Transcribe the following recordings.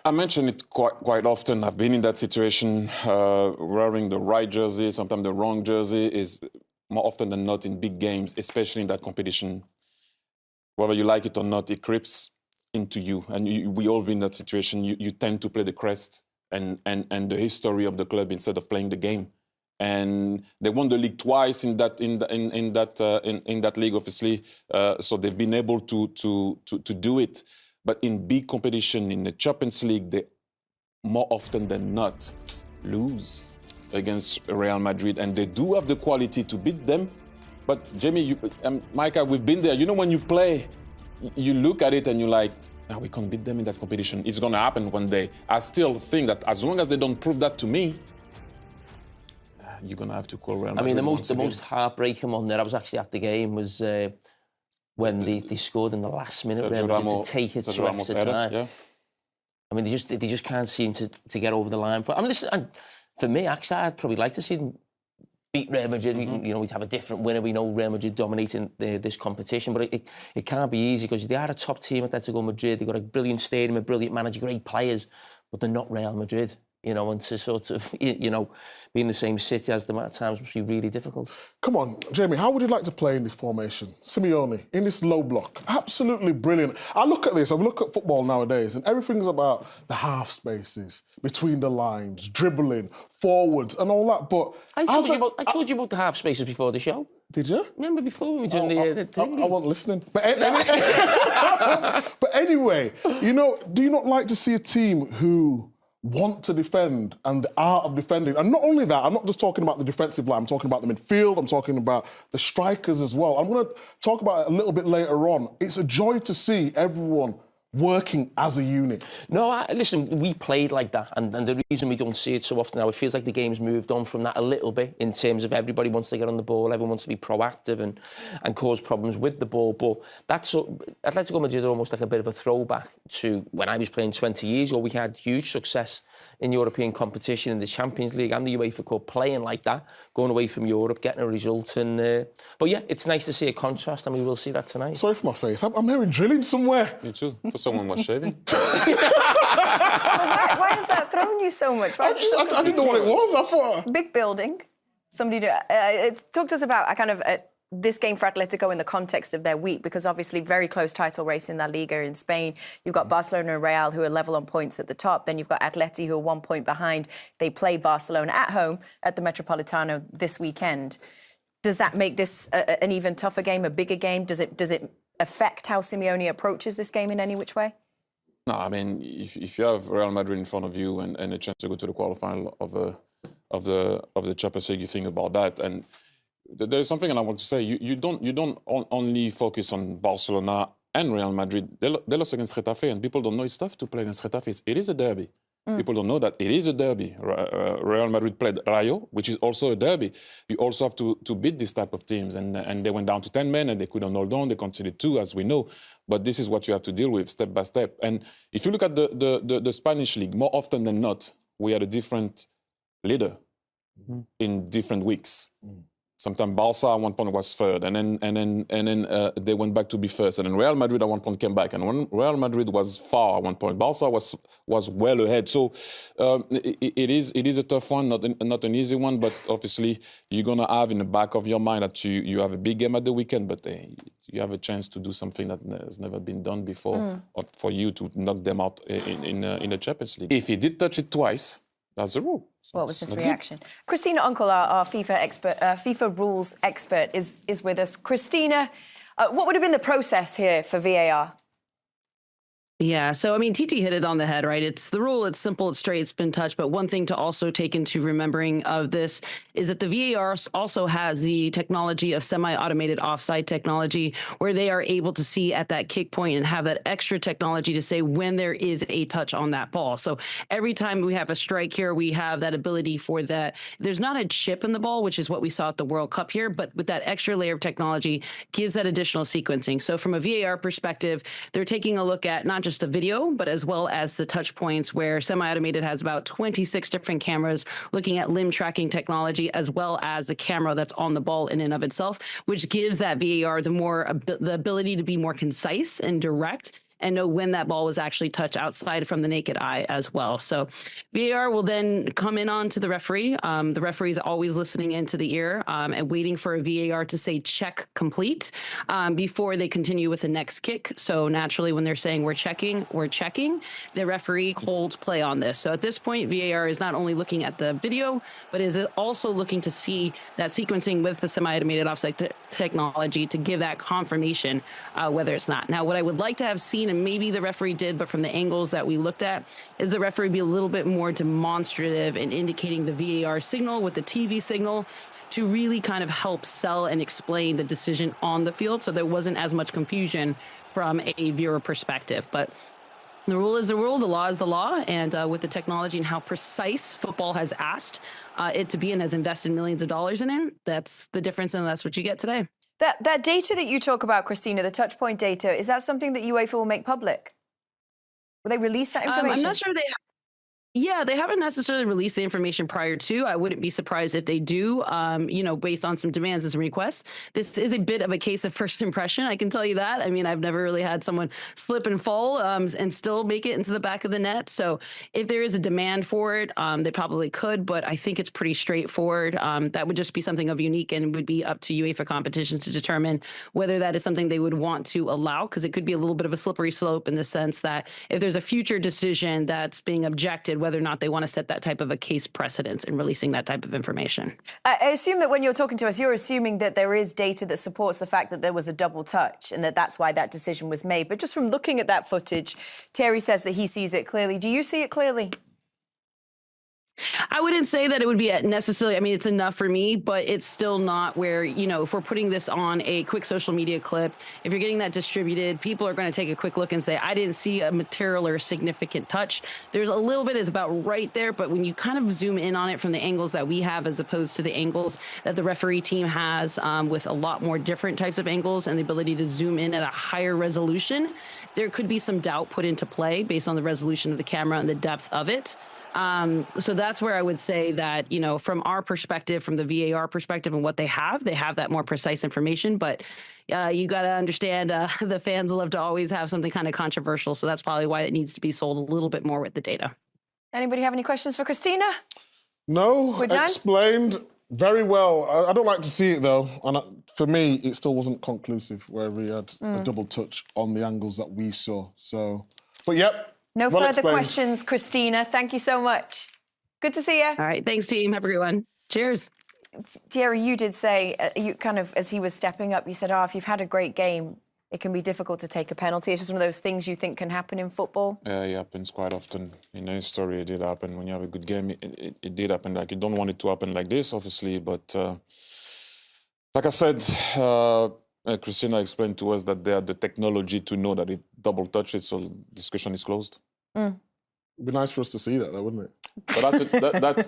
I mention it quite often. I've been in that situation, wearing the right jersey, sometimes the wrong jersey, is more often than not in big games, especially in that competition. Whether you like it or not, it creeps into you. And we all been in that situation. You tend to play the crest and the history of the club instead of playing the game. And they won the league twice in that league, obviously. So they've been able to do it. But in big competition, in the Champions League, they more often than not lose against Real Madrid. And they do have the quality to beat them. But Jamie, Micah, we've been there. You know, when you play, you look at it and you're like, no, we can't beat them in that competition. It's going to happen one day. I still think that as long as they don't prove that to me, you're going to have to call Real Madrid. I mean, the most heartbreaking one there, I was actually at the game, was when they scored in the last minute to take it to extra time. Yeah. I mean, they just can't seem to get over the line. I mean, listen, for me, actually, I'd probably like to see them beat Real Madrid. You know, we'd have a different winner. We know Real Madrid dominating this competition, but it can't be easy because they are a top team at Atletico Madrid. They've got a brilliant stadium, a brilliant manager, great players, but they're not Real Madrid. You know, and to sort of, you know, be in the same city as them at times must be really difficult. Come on, Jamie, how would you like to play in this formation? Simeone, in this low block, absolutely brilliant. I look at this, I look at football nowadays, and everything's about the half spaces, between the lines, dribbling, forwards, and all that, but... I told you about the half spaces before the show. Did you? Remember before we were doing the thing? I wasn't listening. But anyway, you know, do you not like to see a team who want to defend and the art of defending? And not only that, I'm not just talking about the defensive line, I'm talking about the midfield, I'm talking about the strikers as well. I'm going to talk about it a little bit later on. It's a joy to see everyone working as a unit. No, listen, we played like that, and the reason we don't see it so often now, it feels like the game's moved on from that a little bit in terms of everybody wants to get on the ball, everyone wants to be proactive and cause problems with the ball, but that's Atletico Madrid are almost like a bit of a throwback to when I was playing 20 years ago. We had huge success in European competition, in the Champions League and the UEFA Cup, playing like that, going away from Europe, getting a result. But yeah, it's nice to see a contrast, and we will see that tonight. Sorry for my face. I'm hearing drilling somewhere. Me too. For someone was shaving. Why has that thrown you so much? I didn't know what it was. I thought big building. Somebody talk to us about kind of this game for Atletico in the context of their week, because obviously very close title race in La Liga in Spain. You've got Barcelona and Real who are level on points at the top. Then you've got Atleti who are 1 point behind. They play Barcelona at home at the Metropolitano this weekend. Does that make this an even tougher game, a bigger game? Does it affect how Simeone approaches this game in any which way? No, I mean, if you have Real Madrid in front of you and a chance to go to the quarterfinal of the Champions League, you think about that. And there's something I want to say. You don't only focus on Barcelona and Real Madrid. They lost against Getafe, and people don't know it's tough to play against Getafe. It is a derby. People don't know that it is a derby. Real Madrid played Rayo, which is also a derby. You also have to beat this type of teams, and they went down to 10 men, and they couldn't hold on. They conceded 2, as we know. But this is what you have to deal with step by step. And if you look at the Spanish league, more often than not, we had a different leader in different weeks. Sometimes Barca at one point was third, and then they went back to be first, and then Real Madrid at one point came back, and when Real Madrid was far at one point, Barca was well ahead. So it is a tough one, not an easy one, but obviously you're gonna have in the back of your mind that you have a big game at the weekend, but you have a chance to do something that has never been done before, or for you to knock them out in the Champions League. If he did touch it twice, that's the rule. So what was his reaction? Christina Uncle, our FIFA expert, FIFA rules expert, is with us. Christina, what would have been the process here for VAR? Yeah, so I mean, TT hit it on the head, right? It's the rule, it's simple, it's straight, it's been touched. But one thing to also take into remembering of this is that the VAR also has the technology of semi-automated offside technology, where they are able to see at that kick point and have that extra technology to say when there is a touch on that ball. So every time we have a strike here, we have that ability for that. There's not a chip in the ball, which is what we saw at the World Cup here, but with that extra layer of technology gives that additional sequencing. So from a VAR perspective, they're taking a look at not just the video, but as well as the touch points, where semi-automated has about 26 different cameras looking at limb tracking technology, as well as a camera that's on the ball in and of itself, which gives that VAR the ability to be more concise and direct and know when that ball was actually touched outside from the naked eye as well. So VAR will then come in on to the referee. The referee is always listening into the ear and waiting for a VAR to say check complete before they continue with the next kick. So naturally, when they're saying we're checking, the referee holds play on this. So at this point, VAR is not only looking at the video, but is also looking to see that sequencing with the semi-automated offside technology to give that confirmation whether it's not. Now, what I would like to have seen, and maybe the referee did, but from the angles that we looked at, is the referee be a little bit more demonstrative in indicating the VAR signal with the TV signal to really kind of help sell and explain the decision on the field so there wasn't as much confusion from a viewer perspective. But the rule is the rule, the law is the law, and with the technology and how precise football has asked it to be and has invested millions of dollars in it, that's the difference, and that's what you get today. That data that you talk about, Christina, the touch point data, is that something that UEFA will make public? Will they release that information? I'm not sure they Yeah, they haven't necessarily released the information prior to. I wouldn't be surprised if they do, based on some demands and some requests. This is a bit of a case of first impression, I can tell you that. I mean, I've never really had someone slip and fall and still make it into the back of the net. So if there is a demand for it, they probably could, but I think it's pretty straightforward. That would just be something of unique and would be up to UEFA competitions to determine whether that is something they would want to allow, because it could be a little bit of a slippery slope in the sense that if there's a future decision that's being objected, whether or not they want to set that type of a case precedence in releasing that type of information. I assume that when you're talking to us, you're assuming that there is data that supports the fact that there was a double touch and that that's why that decision was made. But just from looking at that footage, Thierry says that he sees it clearly. Do you see it clearly? I wouldn't say that it would be necessarily, I mean, it's enough for me, but it's still not where, if we're putting this on a quick social media clip, if you're getting that distributed, people are going to take a quick look and say, I didn't see a material or significant touch. There's a little bit is about right there, but when you kind of zoom in on it from the angles that we have, as opposed to the angles that the referee team has with a lot more different types of angles and the ability to zoom in at a higher resolution, there could be some doubt put into play based on the resolution of the camera and the depth of it. So that's where I would say that, from our perspective, from the VAR perspective and what they have that more precise information. But you got to understand the fans love to always have something kind of controversial. So that's probably why it needs to be sold a little bit more with the data. Anybody have any questions for Christina? No, explained very well. I don't like to see it, though. And for me, it still wasn't conclusive where we had a double touch on the angles that we saw. So, but yep. No further questions, Christina. Thank you so much. Good to see you. All right. Thanks, team. Have a great one. Cheers. Thierry, you did say, you kind of, as he was stepping up, you said, if you've had a great game, it can be difficult to take a penalty. It's just one of those things you think can happen in football. Yeah, it happens quite often. In history, it did happen. When you have a good game, it did happen. Like, you don't want it to happen like this, obviously. But like I said, Christina explained to us that they had the technology to know that it double touched it, so discussion is closed. It'd be nice for us to see that, though, wouldn't it? But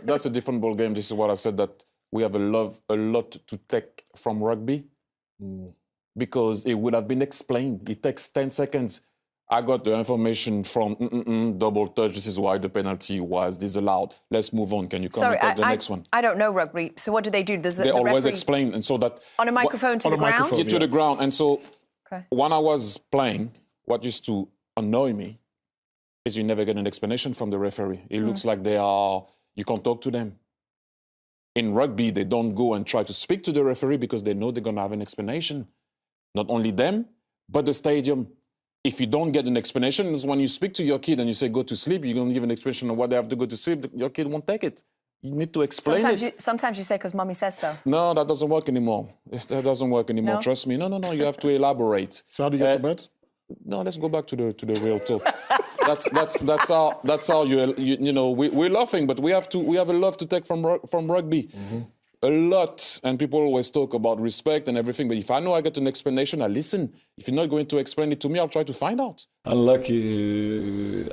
that's a different ball game. This is what I said, that we have a lot to take from rugby because it would have been explained. It takes 10 seconds. I got the information from double touch. This is why the penalty was disallowed. Let's move on. Can you comment on the next one? I don't know rugby. So what do they do? They always explain, and so that on a microphone to the ground. To the ground, and so when I was playing, what used to annoy me is you never get an explanation from the referee. It looks like you can't talk to them. In rugby, they don't go and try to speak to the referee because they know they're going to have an explanation. Not only them, but the stadium. If you don't get an explanation, it's when you speak to your kid and you say, go to sleep, you don't give an explanation of why they have to go to sleep, your kid won't take it. You need to explain sometimes you say, because mommy says so. No, that doesn't work anymore. That doesn't work anymore. No? Trust me. No, you have to elaborate. So how do you get to bed? No, let's go back to the real talk. that's how we're laughing, but we have a lot to take from rugby. A lot, and people always talk about respect and everything, but if I know I get an explanation, I listen. If you're not going to explain it to me, I'll try to find out. Unlucky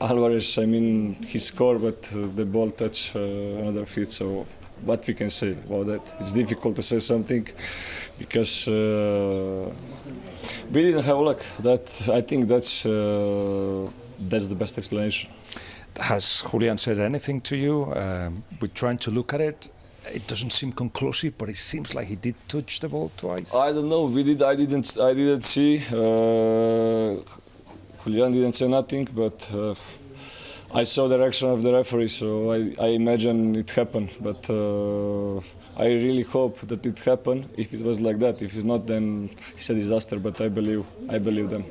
Alvarez, he scored, but the ball touched another feet, so what we can say about that? It's difficult to say something because we didn't have luck. I think that's the best explanation. Has Julián said anything to you? We're trying to look at it. It doesn't seem conclusive, but it seems like he did touch the ball twice. I don't know. I didn't see. Julián didn't say nothing, but I saw the reaction of the referee, so I imagine it happened. But I really hope that it happened if it was like that. If it's not, then it's a disaster, but I believe them.